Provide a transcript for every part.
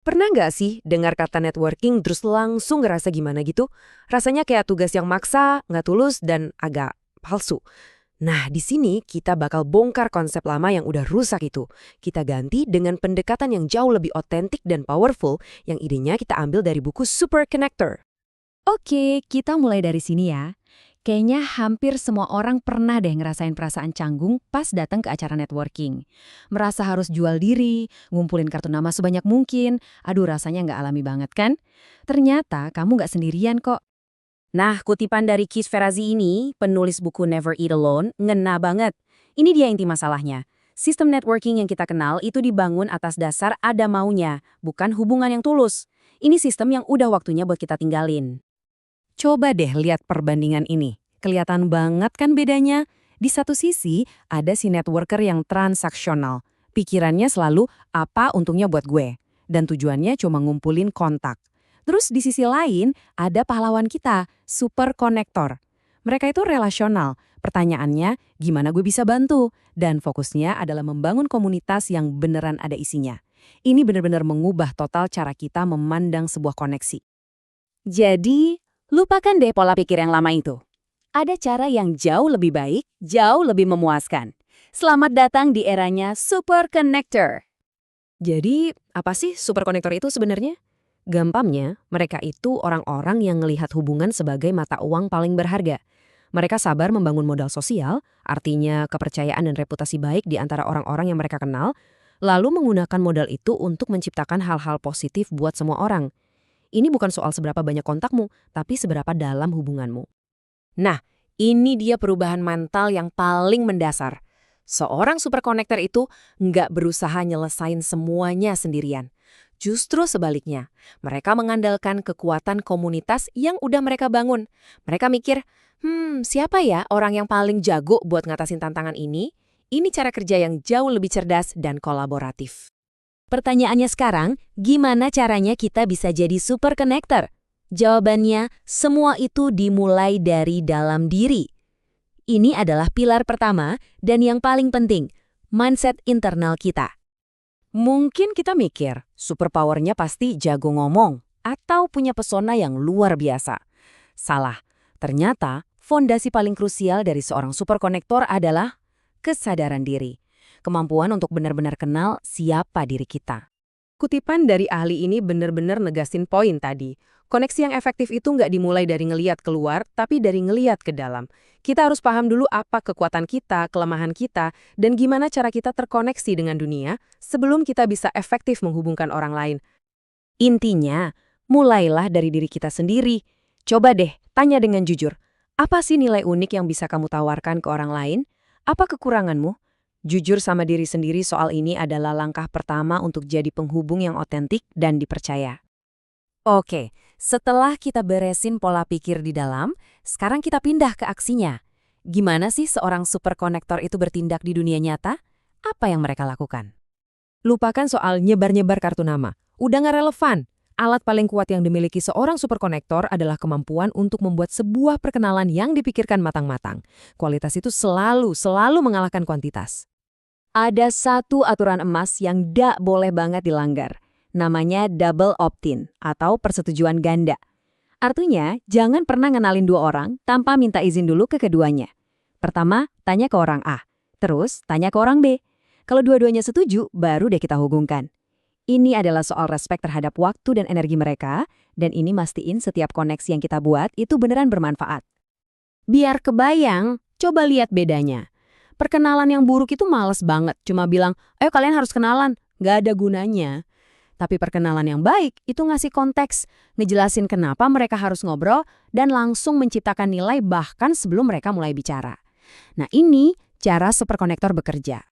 Pernah nggak sih dengar kata networking terus langsung ngerasa gimana gitu? Rasanya kayak tugas yang maksa, nggak tulus, dan agak palsu. Nah, di sini kita bakal bongkar konsep lama yang udah rusak itu. Kita ganti dengan pendekatan yang jauh lebih otentik dan powerful, yang idenya kita ambil dari buku Super Connector. Oke, kita mulai dari sini ya. Kayaknya hampir semua orang pernah deh ngerasain perasaan canggung pas datang ke acara networking. Merasa harus jual diri, ngumpulin kartu nama sebanyak mungkin. Aduh, rasanya nggak alami banget kan? Ternyata kamu nggak sendirian kok. Nah, kutipan dari Keith Ferrazzi ini, penulis buku Never Eat Alone, ngena banget. Ini dia inti masalahnya. Sistem networking yang kita kenal itu dibangun atas dasar ada maunya, bukan hubungan yang tulus. Ini sistem yang udah waktunya buat kita tinggalin. Coba deh lihat perbandingan ini. Kelihatan banget kan bedanya? Di satu sisi, ada si networker yang transaksional. Pikirannya selalu, apa untungnya buat gue? Dan tujuannya cuma ngumpulin kontak. Terus di sisi lain, ada pahlawan kita, super konektor. Mereka itu relasional. Pertanyaannya, gimana gue bisa bantu? Dan fokusnya adalah membangun komunitas yang beneran ada isinya. Ini benar-benar mengubah total cara kita memandang sebuah koneksi. Jadi, lupakan deh pola pikir yang lama itu. Ada cara yang jauh lebih baik, jauh lebih memuaskan. Selamat datang di eranya Super Connector. Jadi, apa sih super konektor itu sebenarnya? Gampangnya, mereka itu orang-orang yang melihat hubungan sebagai mata uang paling berharga. Mereka sabar membangun modal sosial, artinya kepercayaan dan reputasi baik di antara orang-orang yang mereka kenal, lalu menggunakan modal itu untuk menciptakan hal-hal positif buat semua orang. Ini bukan soal seberapa banyak kontakmu, tapi seberapa dalam hubunganmu. Nah, ini dia perubahan mental yang paling mendasar. Seorang super connector itu nggak berusaha nyelesain semuanya sendirian. Justru sebaliknya, mereka mengandalkan kekuatan komunitas yang udah mereka bangun. Mereka mikir, siapa ya orang yang paling jago buat ngatasin tantangan ini? Ini cara kerja yang jauh lebih cerdas dan kolaboratif. Pertanyaannya sekarang, gimana caranya kita bisa jadi super connector? Jawabannya, semua itu dimulai dari dalam diri. Ini adalah pilar pertama dan yang paling penting, mindset internal kita. Mungkin kita mikir, superpowernya pasti jago ngomong atau punya pesona yang luar biasa. Salah. Ternyata, fondasi paling krusial dari seorang super konektor adalah kesadaran diri. Kemampuan untuk benar-benar kenal siapa diri kita. Kutipan dari ahli ini benar-benar negasin poin tadi. Koneksi yang efektif itu nggak dimulai dari ngeliat keluar, tapi dari ngeliat ke dalam. Kita harus paham dulu apa kekuatan kita, kelemahan kita, dan gimana cara kita terkoneksi dengan dunia sebelum kita bisa efektif menghubungkan orang lain. Intinya, mulailah dari diri kita sendiri. Coba deh, tanya dengan jujur. Apa sih nilai unik yang bisa kamu tawarkan ke orang lain? Apa kekuranganmu? Jujur sama diri sendiri soal ini adalah langkah pertama untuk jadi penghubung yang otentik dan dipercaya. Oke, setelah kita beresin pola pikir di dalam, sekarang kita pindah ke aksinya. Gimana sih seorang super konektor itu bertindak di dunia nyata? Apa yang mereka lakukan? Lupakan soal nyebar-nyebar kartu nama. Udah nggak relevan. Alat paling kuat yang dimiliki seorang super konektor adalah kemampuan untuk membuat sebuah perkenalan yang dipikirkan matang-matang. Kualitas itu selalu mengalahkan kuantitas. Ada satu aturan emas yang nggak boleh banget dilanggar. Namanya double opt-in atau persetujuan ganda. Artinya, jangan pernah ngenalin dua orang tanpa minta izin dulu ke keduanya. Pertama, tanya ke orang A. Terus, tanya ke orang B. Kalau dua-duanya setuju, baru deh kita hubungkan. Ini adalah soal respek terhadap waktu dan energi mereka, dan ini mastiin setiap koneksi yang kita buat itu beneran bermanfaat. Biar kebayang, coba lihat bedanya. Perkenalan yang buruk itu males banget, cuma bilang, ayo kalian harus kenalan, nggak ada gunanya. Tapi perkenalan yang baik itu ngasih konteks, ngejelasin kenapa mereka harus ngobrol, dan langsung menciptakan nilai bahkan sebelum mereka mulai bicara. Nah ini cara superkonektor bekerja.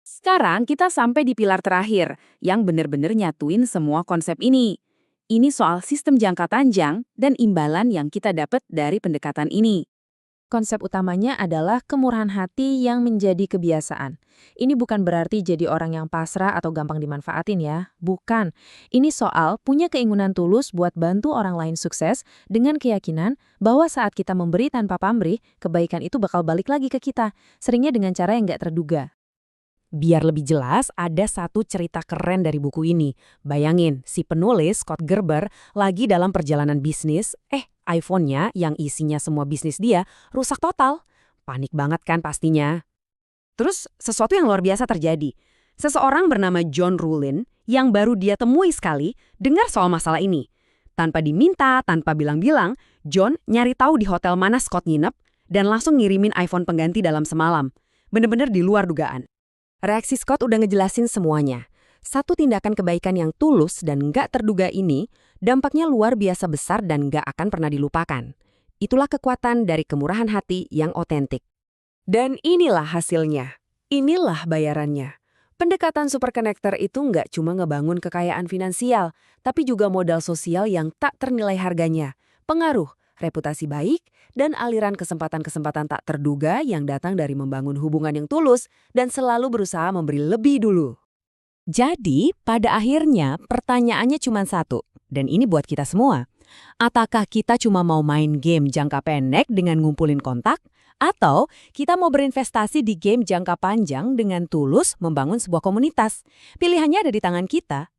Sekarang kita sampai di pilar terakhir, yang benar-benar nyatuin semua konsep ini. Ini soal sistem jangka panjang dan imbalan yang kita dapat dari pendekatan ini. Konsep utamanya adalah kemurahan hati yang menjadi kebiasaan. Ini bukan berarti jadi orang yang pasrah atau gampang dimanfaatin ya. Bukan. Ini soal punya keinginan tulus buat bantu orang lain sukses dengan keyakinan bahwa saat kita memberi tanpa pamrih, kebaikan itu bakal balik lagi ke kita. Seringnya dengan cara yang nggak terduga. Biar lebih jelas, ada satu cerita keren dari buku ini. Bayangin, si penulis, Scott Gerber, lagi dalam perjalanan bisnis, iPhone-nya yang isinya semua bisnis dia rusak total. Panik banget kan pastinya. Terus sesuatu yang luar biasa terjadi. Seseorang bernama John Rulin yang baru dia temui sekali dengar soal masalah ini. Tanpa diminta, tanpa bilang-bilang, John nyari tahu di hotel mana Scott nginep dan langsung ngirimin iPhone pengganti dalam semalam. Bener-bener di luar dugaan. Reaksi Scott udah ngejelasin semuanya. Satu tindakan kebaikan yang tulus dan nggak terduga ini, dampaknya luar biasa besar dan nggak akan pernah dilupakan. Itulah kekuatan dari kemurahan hati yang otentik. Dan inilah hasilnya. Inilah bayarannya. Pendekatan super connector itu nggak cuma ngebangun kekayaan finansial, tapi juga modal sosial yang tak ternilai harganya, pengaruh, reputasi baik, dan aliran kesempatan-kesempatan tak terduga yang datang dari membangun hubungan yang tulus dan selalu berusaha memberi lebih dulu. Jadi, pada akhirnya pertanyaannya cuma satu, dan ini buat kita semua. Apakah kita cuma mau main game jangka pendek dengan ngumpulin kontak? Atau kita mau berinvestasi di game jangka panjang dengan tulus membangun sebuah komunitas? Pilihannya ada di tangan kita.